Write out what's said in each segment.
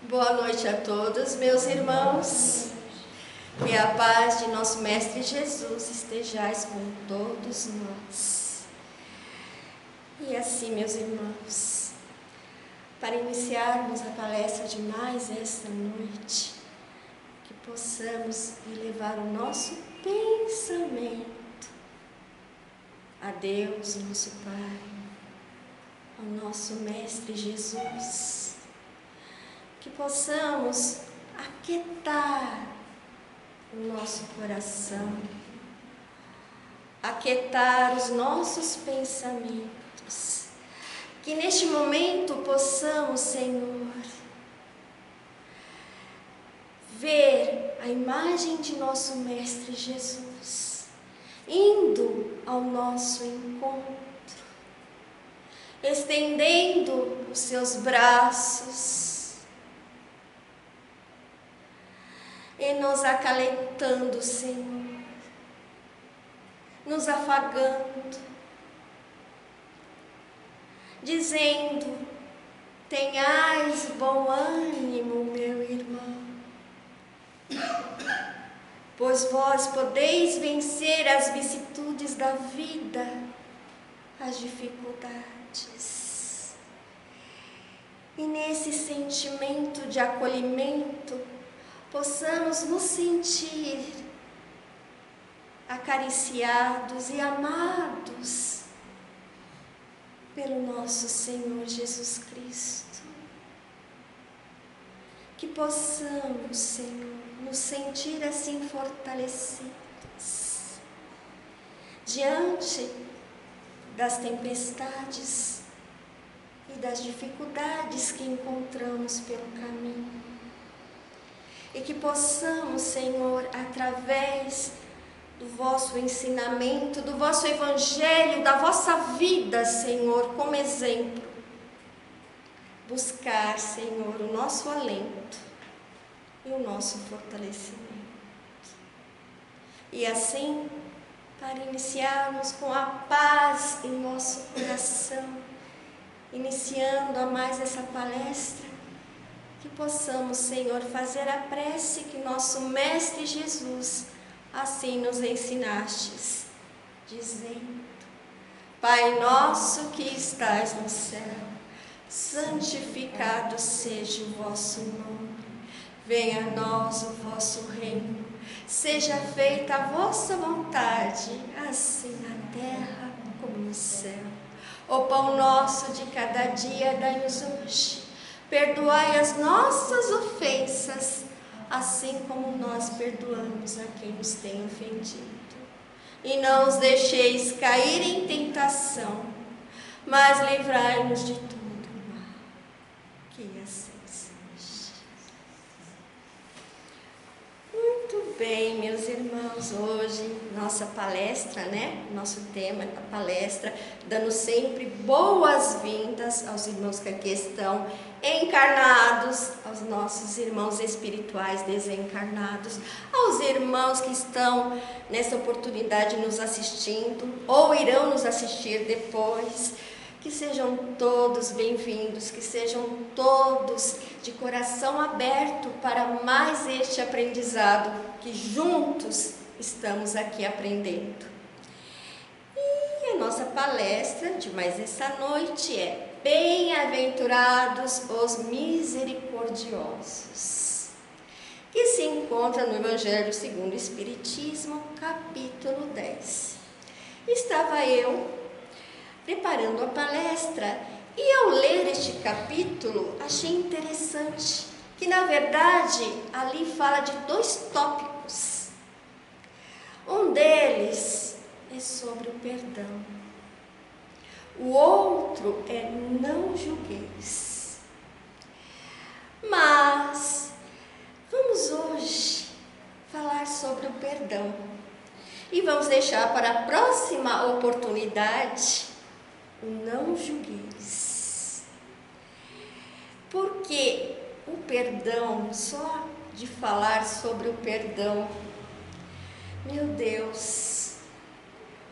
Boa noite a todos, meus irmãos. Que a paz de nosso Mestre Jesus estejais com todos nós. E assim, meus irmãos, para iniciarmos a palestra de mais esta noite, que possamos elevar o nosso pensamento a Deus, nosso Pai, ao nosso Mestre Jesus, que possamos aquietar o nosso coração, aquietar os nossos pensamentos, que neste momento possamos, Senhor, ver a imagem de nosso Mestre Jesus indo ao nosso encontro, estendendo os seus braços e nos acalentando, Senhor, nos afagando, dizendo: tenhais bom ânimo, meu irmão, pois vós podeis vencer as vicissitudes da vida, as dificuldades. E nesse sentimento de acolhimento, possamos nos sentir acariciados e amados pelo nosso Senhor Jesus Cristo. Que possamos, Senhor, nos sentir assim fortalecidos diante das tempestades e das dificuldades que encontramos pelo caminho. E que possamos, Senhor, através do vosso ensinamento, do vosso evangelho, da vossa vida, Senhor, como exemplo, buscar, Senhor, o nosso alento e o nosso fortalecimento. E assim, para iniciarmos com a paz em nosso coração, iniciando a mais essa palestra, que possamos, Senhor, fazer a prece que nosso Mestre Jesus assim nos ensinastes, dizendo: Pai nosso que estais no céu, santificado seja o vosso nome, venha a nós o vosso reino, seja feita a vossa vontade, assim na terra como no céu. O pão nosso de cada dia dai-nos hoje, perdoai as nossas ofensas, assim como nós perdoamos a quem nos tem ofendido. E não os deixeis cair em tentação, mas livrai-nos de tudo mal. Que assim seja. Muito bem, meus irmãos, hoje nossa palestra, nosso tema da palestra, dando sempre boas-vindas aos irmãos que aqui estão encarnados, aos nossos irmãos espirituais desencarnados, aos irmãos que estão nessa oportunidade nos assistindo ou irão nos assistir depois. Que sejam todos bem-vindos, que sejam todos de coração aberto para mais este aprendizado que juntos estamos aqui aprendendo. E a nossa palestra de mais essa noite é Bem-aventurados os misericordiosos, que se encontra no Evangelho segundo o Espiritismo, capítulo 10. Estava eu preparando a palestra e ao ler este capítulo achei interessante que, na verdade, ali fala de dois tópicos. Um deles é sobre o perdão. O outro é não julgueis. Mas vamos hoje falar sobre o perdão e vamos deixar para a próxima oportunidade o não julgueis. Porque o perdão, só de falar sobre o perdão, meu Deus,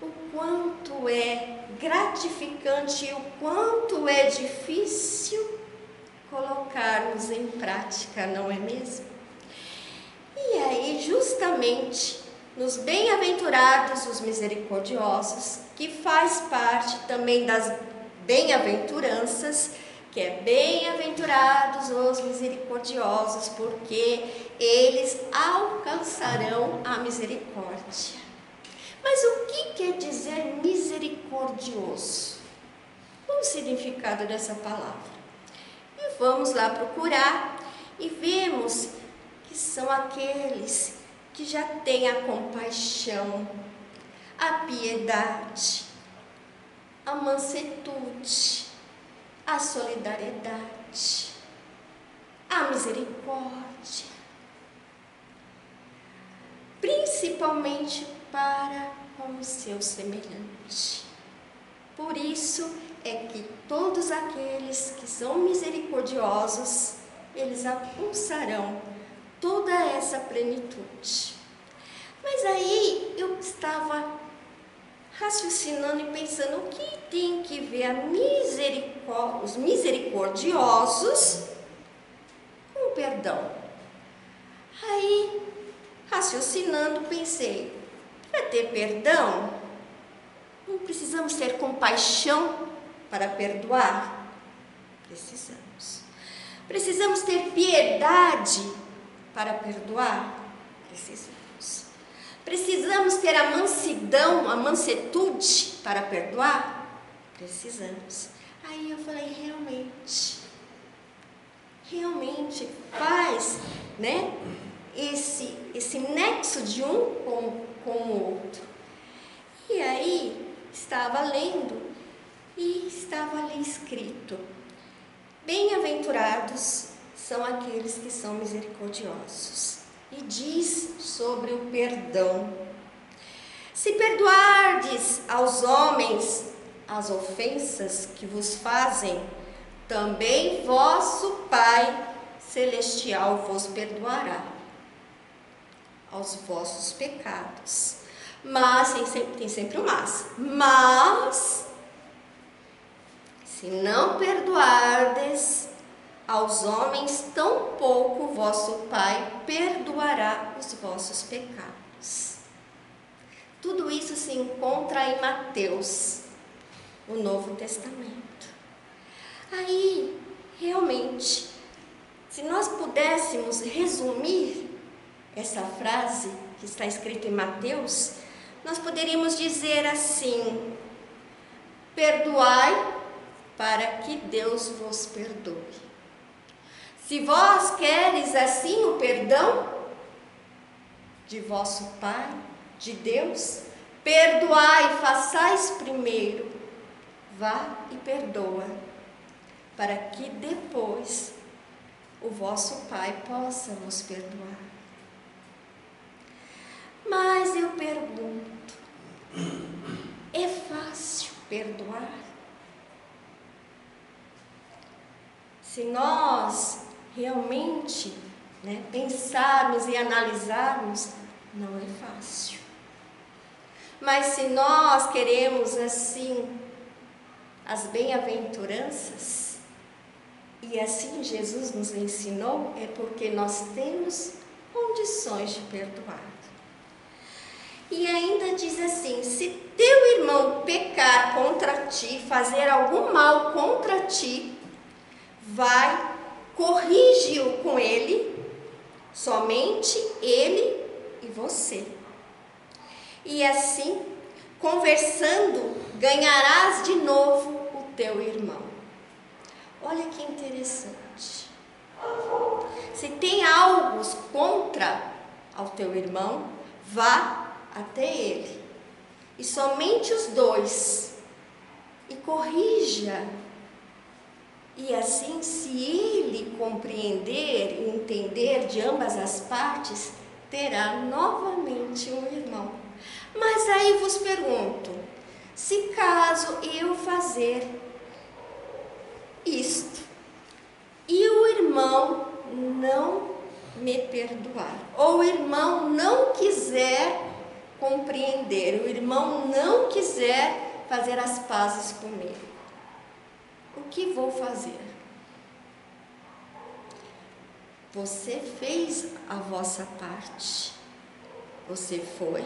o quanto é gratificante e o quanto é difícil colocarmos colocarmos em prática, não é mesmo? E aí, justamente, nos bem-aventurados, os misericordiosos, que faz parte também das bem-aventuranças, que é bem-aventurados os misericordiosos, porque eles alcançarão a misericórdia. Mas o que quer dizer misericordioso? Qual o significado dessa palavra? E vamos lá procurar e vemos que são aqueles que já têm a compaixão, a piedade, a mansetude, a solidariedade, a misericórdia, principalmente para com o seu semelhante. Por isso é que todos aqueles que são misericordiosos, eles alcançarão toda essa plenitude. Mas aí eu estava raciocinando e pensando o que tem que ver os misericordiosos com o perdão. Aí, raciocinando, pensei, para ter perdão, não precisamos ter compaixão para perdoar? Precisamos. Precisamos ter piedade para perdoar? Precisamos. Precisamos ter a mansidão, a mansetude para perdoar? Precisamos. Aí eu falei, realmente faz, né, esse nexo de um com o outro. E aí estava lendo e estava ali escrito: bem-aventurados são aqueles que são misericordiosos. E diz sobre o perdão: se perdoardes aos homens as ofensas que vos fazem, também vosso Pai Celestial vos perdoará aos vossos pecados. Mas, tem sempre um mas, se não perdoardes aos homens, tampouco vosso Pai perdoará os vossos pecados. Tudo isso se encontra em Mateus, o Novo Testamento. Aí, realmente, se nós pudéssemos resumir essa frase que está escrita em Mateus, nós poderíamos dizer assim: perdoai para que Deus vos perdoe. Se vós queres assim o perdão de vosso Pai, de Deus, perdoai, façais primeiro, vá e perdoa, para que depois o vosso Pai possa vos perdoar. Mas eu pergunto, é fácil perdoar? Se nós realmente, pensarmos e analisarmos, não é fácil. Mas se nós queremos assim as bem-aventuranças, e assim Jesus nos ensinou, é porque nós temos condições de perdoar. E ainda diz assim: se teu irmão pecar contra ti, fazer algum mal contra ti, vai, corrige-o com ele, somente ele e você. E assim, conversando, ganharás de novo o teu irmão. Olha que interessante. Se tem algo contra ao teu irmão, vá até ele, e somente os dois, e corrija. E assim, se ele compreender e entender de ambas as partes, terá novamente um irmão. Mas aí vos pergunto, se caso eu fazer isto, e o irmão não me perdoar, ou o irmão não quiser compreender, o irmão não quiser fazer as pazes comigo, o que vou fazer? Você fez a vossa parte. Você foi,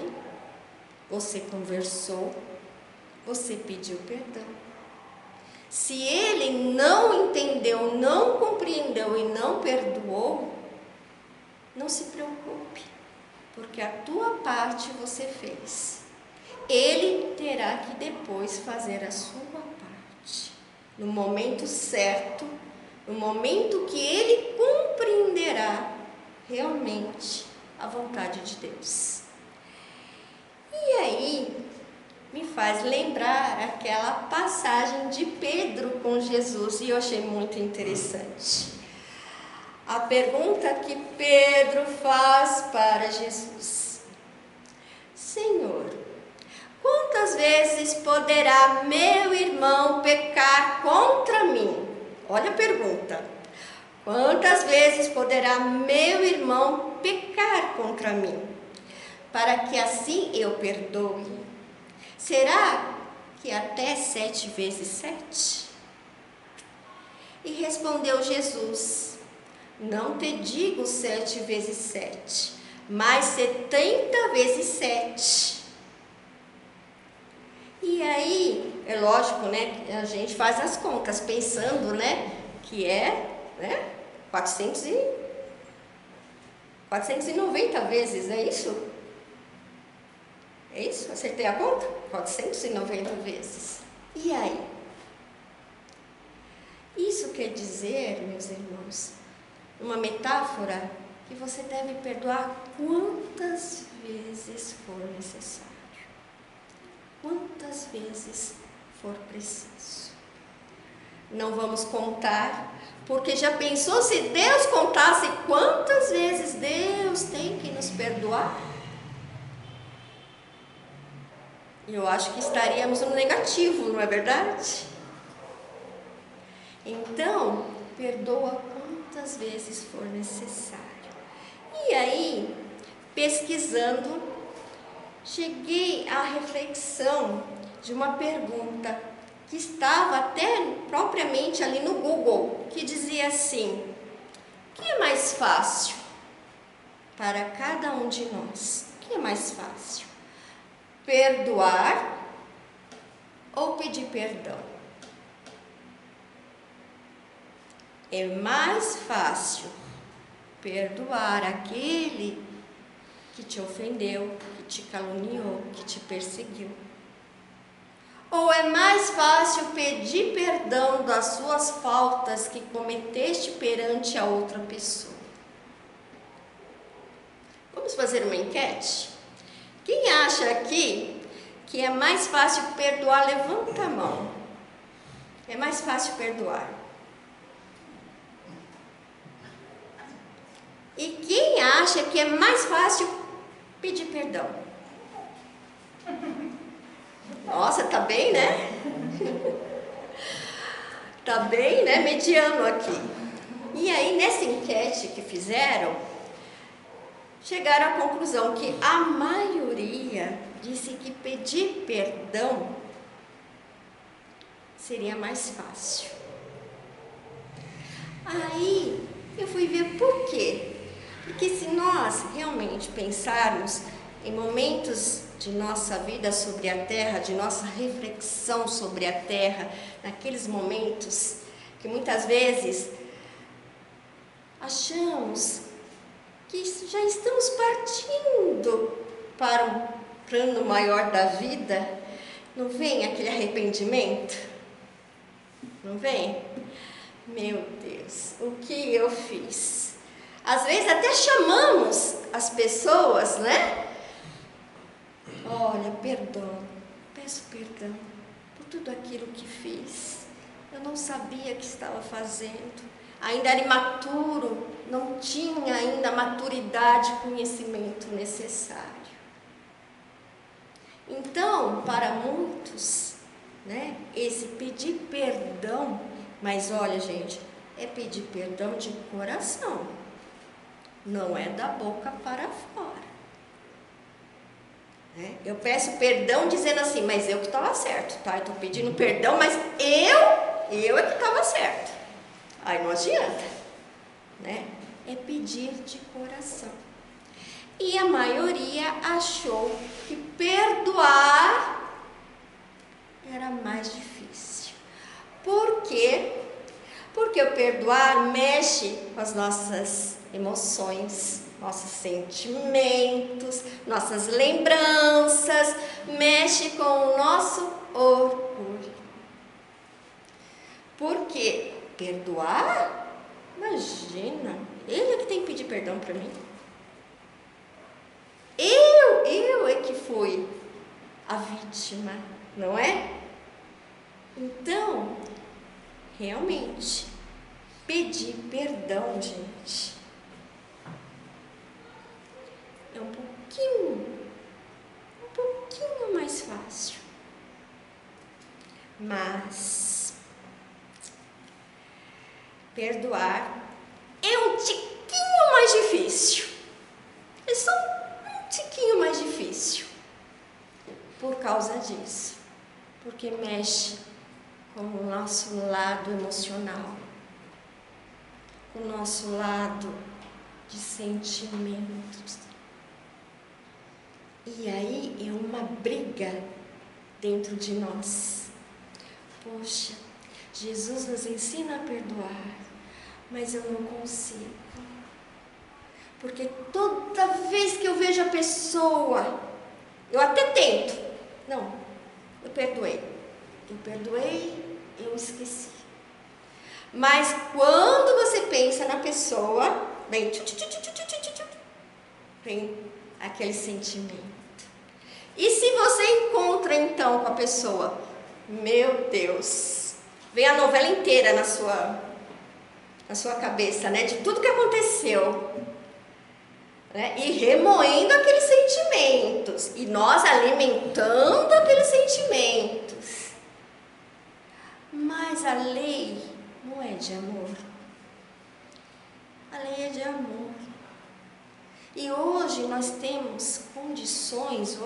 você conversou, você pediu perdão. Se ele não entendeu, não compreendeu e não perdoou, não se preocupe, porque a tua parte você fez. Ele terá que depois fazer a sua parte, no momento certo, no momento que ele compreenderá realmente a vontade de Deus. E aí, me faz lembrar aquela passagem de Pedro com Jesus, e eu achei muito interessante. A pergunta que Pedro faz para Jesus: Senhor, quantas vezes poderá meu irmão pecar contra mim? Olha a pergunta. Quantas vezes poderá meu irmão pecar contra mim, para que assim eu perdoe? Será que até 7 vezes 7? E respondeu Jesus: não te digo 7 vezes 7, mas 70 vezes 7. E aí, é lógico, né? A gente faz as contas pensando, né? Que é, né? 490 vezes, é isso? É isso? Acertei a conta? 490 vezes. E aí? Isso quer dizer, meus irmãos, uma metáfora, que você deve perdoar quantas vezes for necessário. Quantas vezes for preciso. Não vamos contar, porque já pensou se Deus contasse quantas vezes Deus tem que nos perdoar? Eu acho que estaríamos no negativo, não é verdade? Então, perdoa quantas vezes for necessário. E aí, pesquisando, cheguei à reflexão de uma pergunta que estava até propriamente ali no Google, que dizia assim: o que é mais fácil para cada um de nós? O que é mais fácil? Perdoar ou pedir perdão? É mais fácil perdoar aquele que te ofendeu, que te caluniou, que te perseguiu? Ou é mais fácil pedir perdão das suas faltas que cometeste perante a outra pessoa? Vamos fazer uma enquete? Quem acha aqui que é mais fácil perdoar? Levanta a mão. É mais fácil perdoar. E quem acha que é mais fácil pedir perdão? Nossa, tá bem, né? Tá bem, né? Mediano aqui. E aí, nessa enquete que fizeram, chegaram à conclusão que a maioria disse que pedir perdão seria mais fácil. Aí, eu fui ver por quê. Porque se nós realmente pensarmos em momentos de nossa vida sobre a terra, de nossa reflexão sobre a terra, naqueles momentos que muitas vezes achamos que já estamos partindo para um plano maior da vida, não vem aquele arrependimento? Não vem? Meu Deus, o que eu fiz? Às vezes até chamamos as pessoas, né? Olha, perdão, peço perdão por tudo aquilo que fiz. Eu não sabia que estava fazendo. Ainda era imaturo, não tinha ainda a maturidade e conhecimento necessário. Então, para muitos, né, esse pedir perdão, mas olha, gente, é pedir perdão de coração, não é da boca para fora. Né? Eu peço perdão dizendo assim, mas eu que estava certo, tá? Eu estou pedindo perdão, mas eu é que estava certo. Aí não adianta, né? é pedir de coração. E a maioria achou que perdoar era mais difícil. Por quê? Porque o perdoar mexe com as nossas emoções, nossos sentimentos, nossas lembranças, mexe com o nosso orgulho. Porque perdoar? Imagina, ele é que tem que pedir perdão para mim. Eu é que fui a vítima, não é? Então, realmente, pedir perdão, gente, é um pouquinho mais fácil. Mas perdoar é um tiquinho mais difícil. É só um tiquinho mais difícil. Por causa disso. Porque mexe com o nosso lado emocional. Com o nosso lado de sentimentos. E aí é uma briga dentro de nós. Poxa, Jesus nos ensina a perdoar, mas eu não consigo. Porque toda vez que eu vejo a pessoa, eu até tento. Não, eu perdoei, eu esqueci. Mas quando você pensa na pessoa, vem aquele sentimento. E se você encontra então com a pessoa, meu Deus, vem a novela inteira na sua cabeça, né? De tudo que aconteceu, né? E remoendo aqueles sentimentos. E nós alimentando aqueles sentimentos. Mas a lei não é de amor. A lei é de amor. E hoje nós temos condições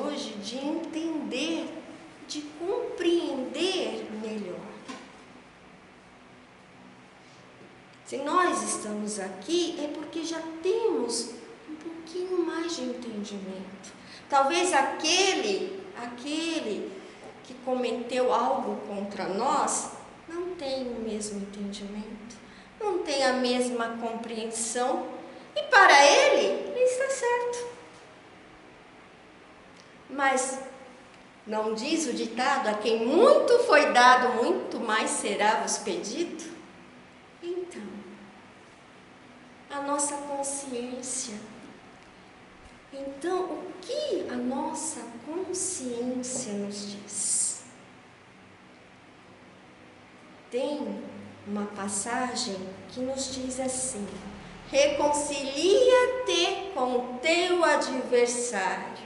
de entender, de compreender melhor. Se nós estamos aqui é porque já temos um pouquinho mais de entendimento. Talvez aquele que cometeu algo contra nós não tenha o mesmo entendimento, não tem a mesma compreensão. E para ele está certo. Mas não diz o ditado, a quem muito foi dado, muito mais será vos pedido? Então, a nossa consciência. Então, o que a nossa consciência nos diz? Tem uma passagem que nos diz assim: reconcilia-te com o teu adversário,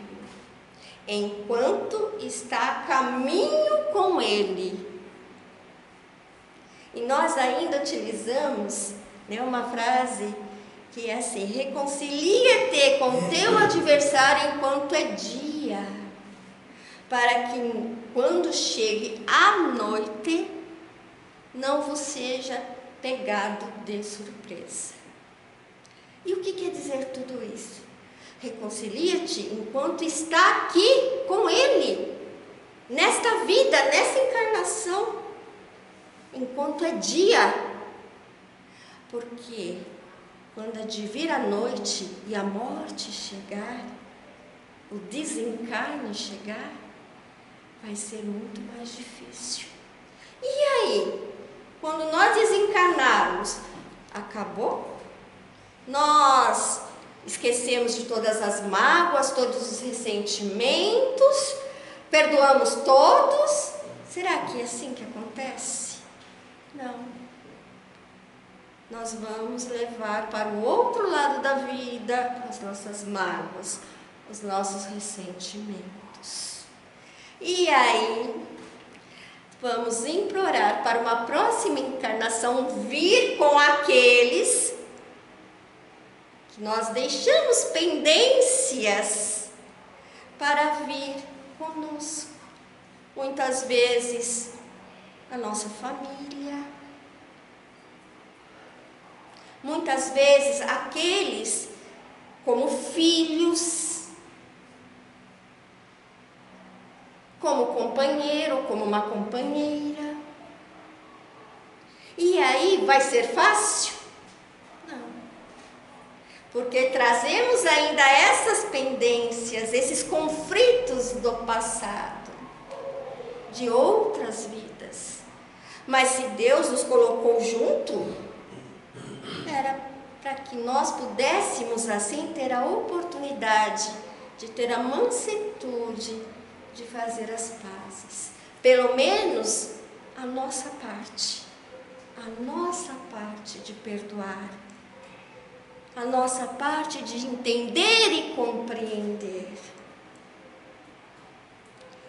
enquanto está a caminho com ele. E nós ainda utilizamos, né, uma frase que é assim: reconcilia-te com o teu adversário enquanto é dia, para que quando chegue a noite, não vos seja pegado de surpresa. E o que quer dizer tudo isso? Reconcilia-te enquanto está aqui com Ele, nesta vida, nessa encarnação, enquanto é dia. Porque quando advir a noite e a morte chegar, o desencarne chegar, vai ser muito mais difícil. E aí, quando nós desencarnarmos, acabou? Nós esquecemos de todas as mágoas, todos os ressentimentos, perdoamos todos. Será que é assim que acontece? Não. Nós vamos levar para o outro lado da vida as nossas mágoas, os nossos ressentimentos. E aí, vamos implorar para uma próxima encarnação vir com aqueles que nós deixamos pendências para vir conosco. Muitas vezes a nossa família, Muitas vezes aqueles como filhos, como companheiro, como uma companheira. E aí vai ser fácil? Não. Porque trazemos ainda essas pendências, esses conflitos do passado, de outras vidas. Mas se Deus nos colocou junto, era para que nós pudéssemos assim ter a oportunidade de ter a mansuetude de fazer as pazes. Pelo menos a nossa parte de perdoar, a nossa parte de entender e compreender.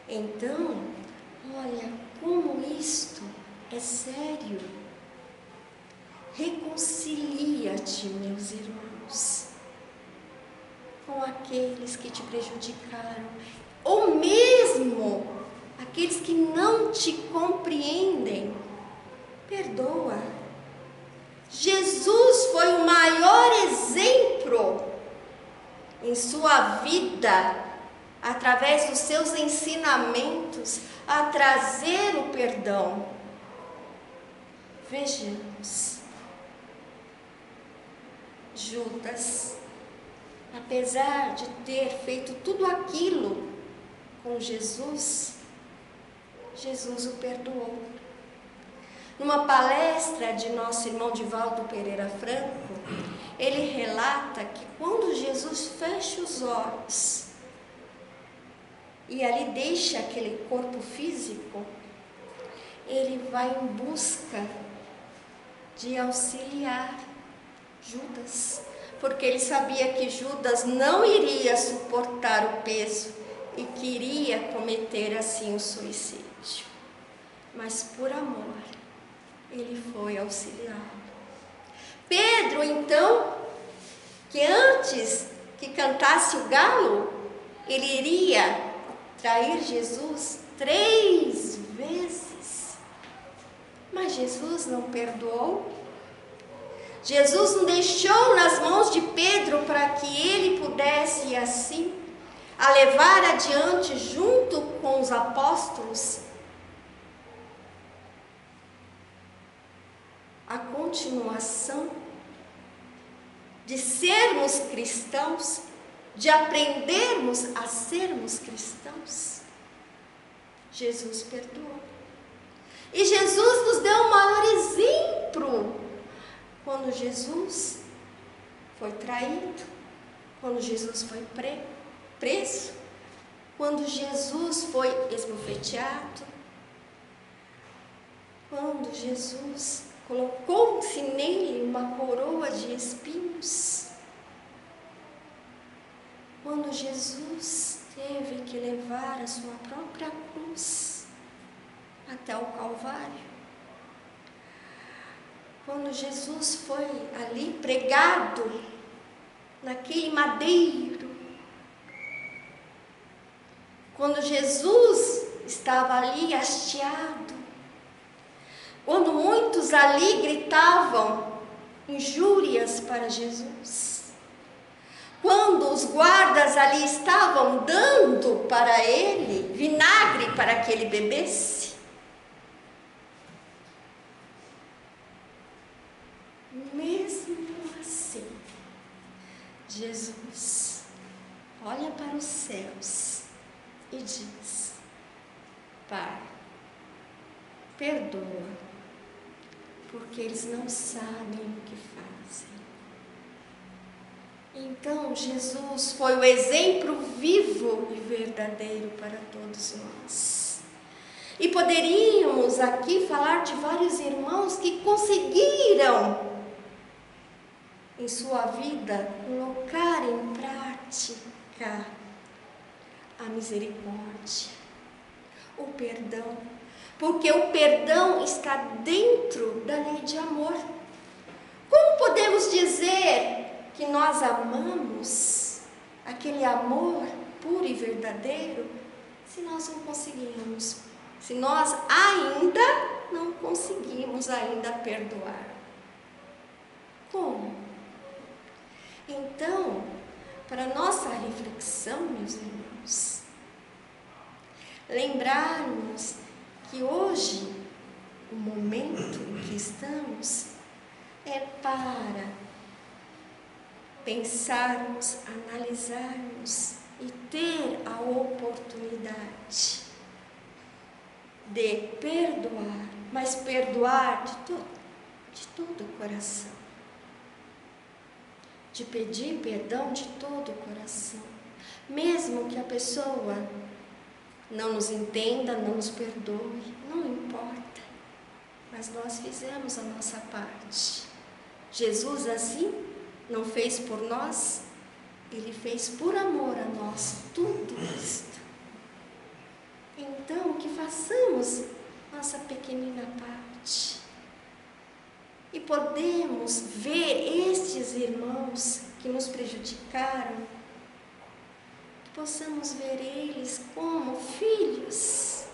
Então, olha como isto é sério. Reconcilia-te, meus irmãos, com aqueles que te prejudicaram, ou mesmo aqueles que não te compreendem. Perdoa. Jesus foi o maior exemplo em sua vida, através dos seus ensinamentos, a trazer o perdão. Vejamos. Judas, apesar de ter feito tudo aquilo com Jesus, Jesus o perdoou. Numa palestra de nosso irmão Divaldo Pereira Franco, ele relata que quando Jesus fecha os olhos e ali deixa aquele corpo físico, ele vai em busca de auxiliar Judas, porque ele sabia que Judas não iria suportar o peso e queria cometer assim o suicídio. Mas por amor, ele foi auxiliar. Pedro, então, que antes que cantasse o galo, ele iria trair Jesus 3 vezes. Mas Jesus não perdoou. Jesus não deixou nas mãos de Pedro para que ele pudesse assim a levar adiante junto com os apóstolos a continuação de sermos cristãos, de aprendermos a sermos cristãos. Jesus perdoou. E Jesus nos deu o maior exemplo quando Jesus foi traído, quando Jesus foi preso, quando Jesus foi esbofeteado, quando Jesus colocou-se nele uma coroa de espinhos, quando Jesus teve que levar a sua própria cruz até o Calvário, quando Jesus foi ali pregado naquele madeiro, quando Jesus estava ali hasteado, quando muitos ali gritavam injúrias para Jesus, quando os guardas ali estavam dando para ele vinagre para que ele bebesse, mesmo assim, Jesus olha para os céus e diz: Pai, perdoa, porque eles não sabem o que fazem. Então, Jesus foi o exemplo vivo e verdadeiro para todos nós. E poderíamos aqui falar de vários irmãos que conseguiram em sua vida colocar em prática a misericórdia, o perdão, porque o perdão está dentro da lei de amor. Como podemos dizer que nós amamos aquele amor puro e verdadeiro se nós não conseguimos, se nós ainda não conseguimos perdoar? Como? Então, para nossa reflexão, meus irmãos, lembrarmos que hoje, o momento em que estamos, é para pensarmos, analisarmos e ter a oportunidade de perdoar, mas perdoar de todo o coração, de pedir perdão de todo o coração, mesmo que a pessoa não nos entenda, não nos perdoe, não importa, mas nós fizemos a nossa parte. Jesus assim não fez por nós, Ele fez por amor a nós tudo isto. Então, que façamos nossa pequenina parte e podemos ver estes irmãos que nos prejudicaram, que possamos ver eles como filhos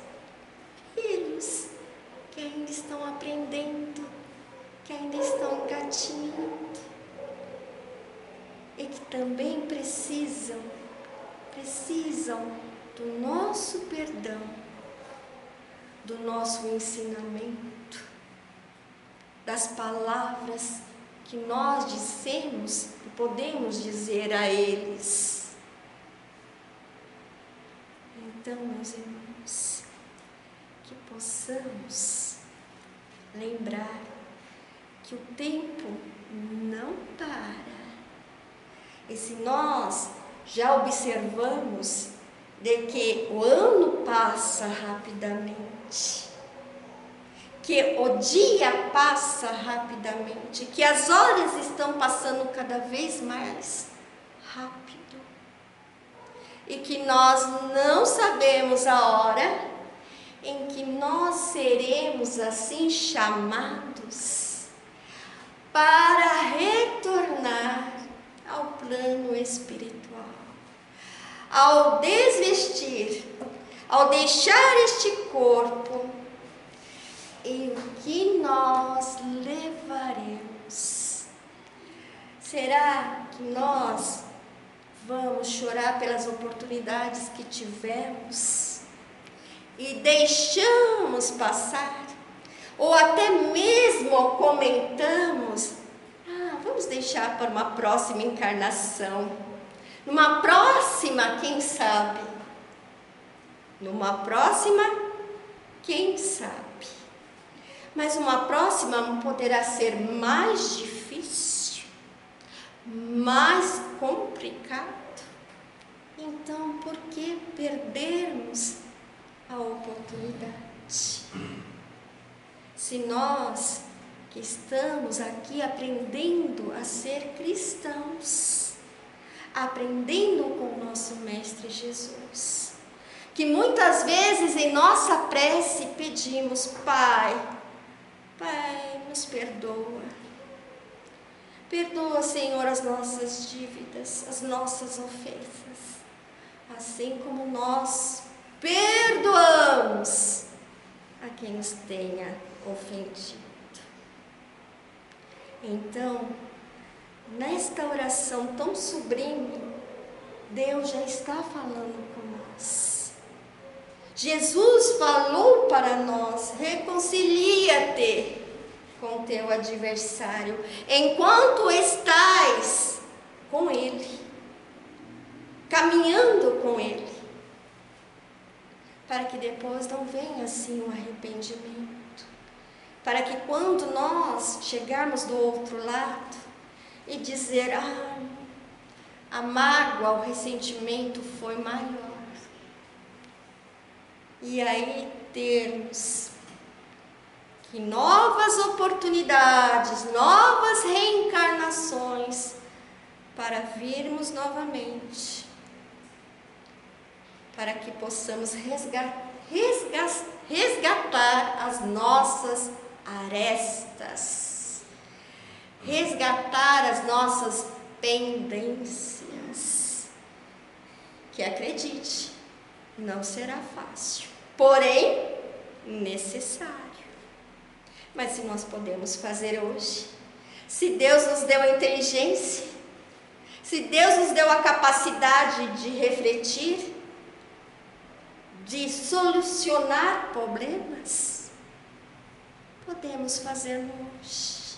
que ainda estão aprendendo, que ainda estão engatinhando e que também precisam do nosso perdão, do nosso ensinamento, das palavras que nós dissemos e podemos dizer a eles. Então, meus irmãos, que possamos lembrar que o tempo não para. E se nós já observamos de que o ano passa rapidamente, que o dia passa rapidamente, que as horas estão passando cada vez mais rápido, e que nós não sabemos a hora em que nós seremos assim chamados para retornar ao plano espiritual, ao desvestir, ao deixar este corpo, e o que nós levaremos? Será que nós vamos chorar pelas oportunidades que tivemos e deixamos passar? Ou até mesmo comentamos, vamos deixar para uma próxima encarnação, numa próxima, quem sabe? Numa próxima, quem sabe? Mas uma próxima poderá ser mais difícil, mais complicado. Então, por que perdermos a oportunidade? Se nós que estamos aqui aprendendo a ser cristãos, aprendendo com o nosso Mestre Jesus, que muitas vezes em nossa prece pedimos: Pai, nos perdoa. Perdoa, Senhor, as nossas dívidas, as nossas ofensas, assim como nós perdoamos a quem nos tenha ofendido. Então, nesta oração tão sublime, Deus já está falando com nós. Jesus falou para nós: reconcilia-te com teu adversário, enquanto estás com ele, caminhando com ele, para que depois não venha assim o arrependimento, para que quando nós chegarmos do outro lado e dizer: a mágoa, o ressentimento foi maior, e aí termos que novas oportunidades, novas reencarnações, para virmos novamente, para que possamos resgatar as nossas arestas, resgatar as nossas pendências, que acredite, não será fácil, porém necessário. Mas se nós podemos fazer hoje, Se Deus nos deu a inteligência, se Deus nos deu a capacidade de refletir, de solucionar problemas, podemos fazer hoje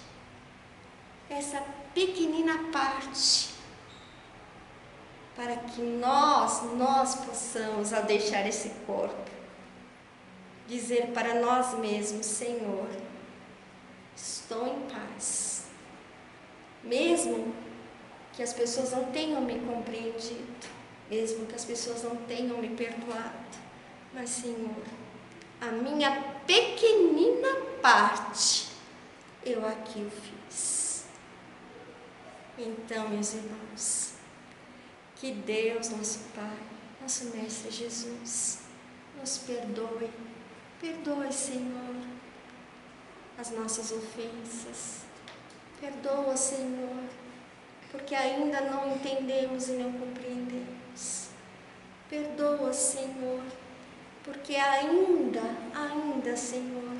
essa pequenina parte para que nós possamos, ao deixar esse corpo, dizer para nós mesmos: Senhor, estou em paz, mesmo que as pessoas não tenham me compreendido, mesmo que as pessoas não tenham me perdoado, mas Senhor, a minha pequenina parte, eu aqui o fiz. Então, meus irmãos, que Deus, nosso Pai, nosso Mestre Jesus, nos perdoe. Perdoe, Senhor, as nossas ofensas. Perdoa, Senhor, porque ainda não entendemos e não compreendemos. Perdoa, Senhor, porque ainda, Senhor,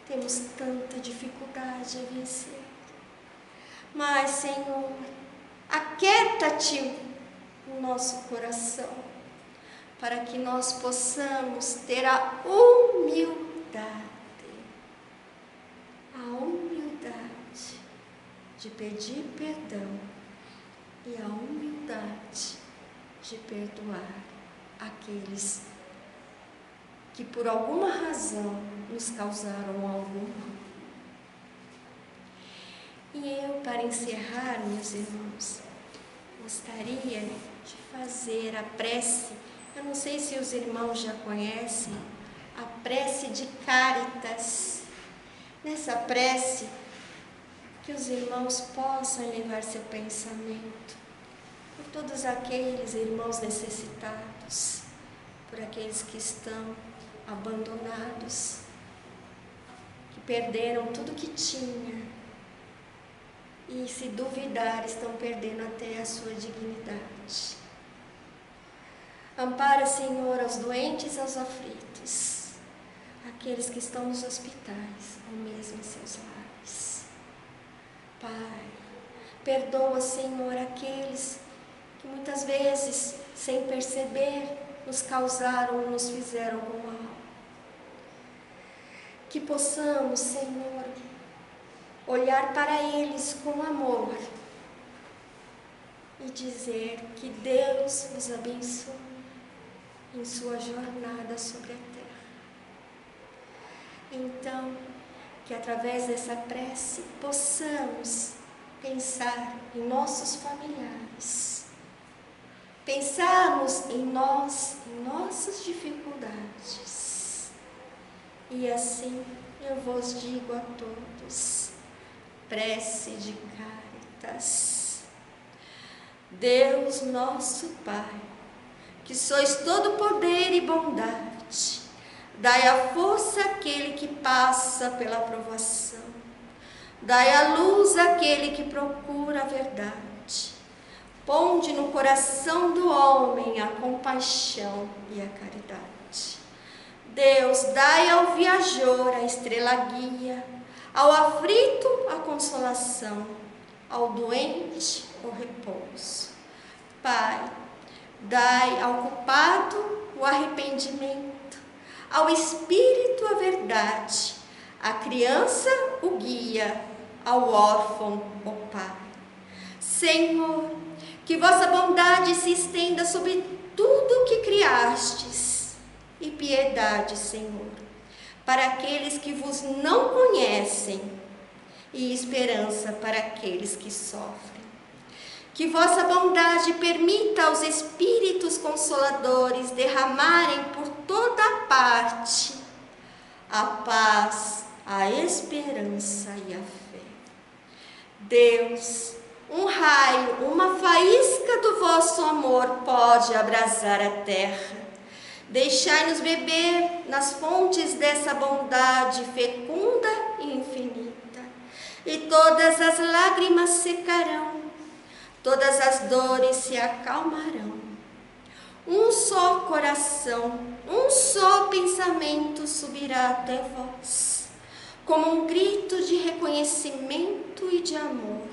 temos tanta dificuldade a vencer. Mas, Senhor, aquieta-te no nosso coração, para que nós possamos ter a humildade de pedir perdão e a humildade de perdoar aqueles que por alguma razão nos causaram algum mal. E eu, para encerrar, meus irmãos, gostaria de fazer a prece. Eu não sei se os irmãos já conhecem a prece de Cáritas. Nessa prece, que os irmãos possam elevar seu pensamento por todos aqueles irmãos necessitados, por aqueles que estão abandonados, que perderam tudo que tinha e, se duvidar, estão perdendo até a sua dignidade. Ampara, Senhor, aos doentes e aos aflitos, aqueles que estão nos hospitais ou mesmo em seus lares. Pai, perdoa, Senhor, aqueles que muitas vezes, sem perceber, nos causaram ou nos fizeram algum mal. Que possamos, Senhor, olhar para eles com amor e dizer que Deus os abençoe em sua jornada sobre a terra. Então, que através dessa prece possamos pensar em nossos familiares, pensarmos em nós, em nossas dificuldades. E assim eu vos digo a todos, prece de Cáritas. Deus nosso Pai, que sois todo poder e bondade, dai a força àquele que passa pela provação, dai a luz àquele que procura a verdade, ponde no coração do homem a compaixão e a caridade. Deus, dai ao viajor a estrela guia, ao aflito a consolação, ao doente o repouso. Pai, dai ao culpado o arrependimento, ao espírito a verdade, à criança o guia, ao órfão o pai. Senhor, que vossa bondade se estenda sobre tudo que criastes, e piedade, Senhor, para aqueles que vos não conhecem, e esperança para aqueles que sofrem. Que vossa bondade permita aos Espíritos Consoladores derramarem por toda parte a paz, a esperança e a fé. Deus, um raio, uma faísca do vosso amor pode abrasar a terra. Deixai-nos beber nas fontes dessa bondade fecunda e infinita, e todas as lágrimas secarão, todas as dores se acalmarão. Um só coração, um só pensamento subirá até vós. como um grito de reconhecimento e de amor.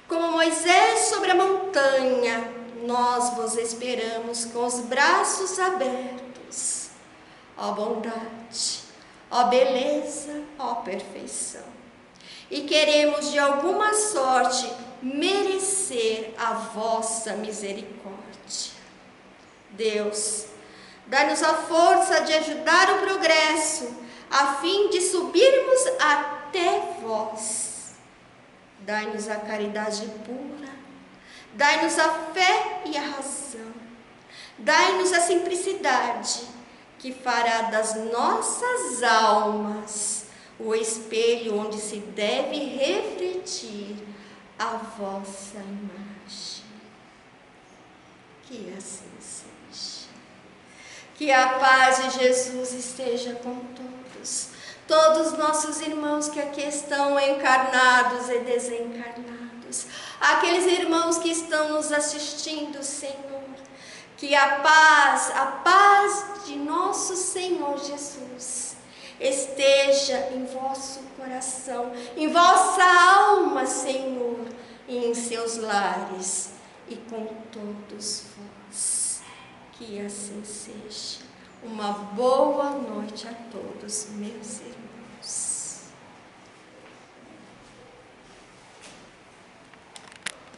Como Moisés sobre a montanha, nós vos esperamos com os braços abertos. Ó bondade, ó beleza, ó perfeição. E queremos de alguma sorte merecer a vossa misericórdia. Deus, dá-nos a força de ajudar o progresso, a fim de subirmos até vós. Dai-nos a caridade pura, dai-nos a fé e a razão, dai-nos a simplicidade, que fará das nossas almas o espelho onde se deve refletir a vossa imagem. Que assim seja. Que a paz de Jesus esteja com todos nossos irmãos que aqui estão encarnados e desencarnados, aqueles irmãos que estão nos assistindo, Senhor. Que a paz de nosso Senhor Jesus esteja em vosso coração, em vossa alma, Senhor, e em seus lares e com todos vós. Que assim seja. Uma boa noite a todos, meus irmãos.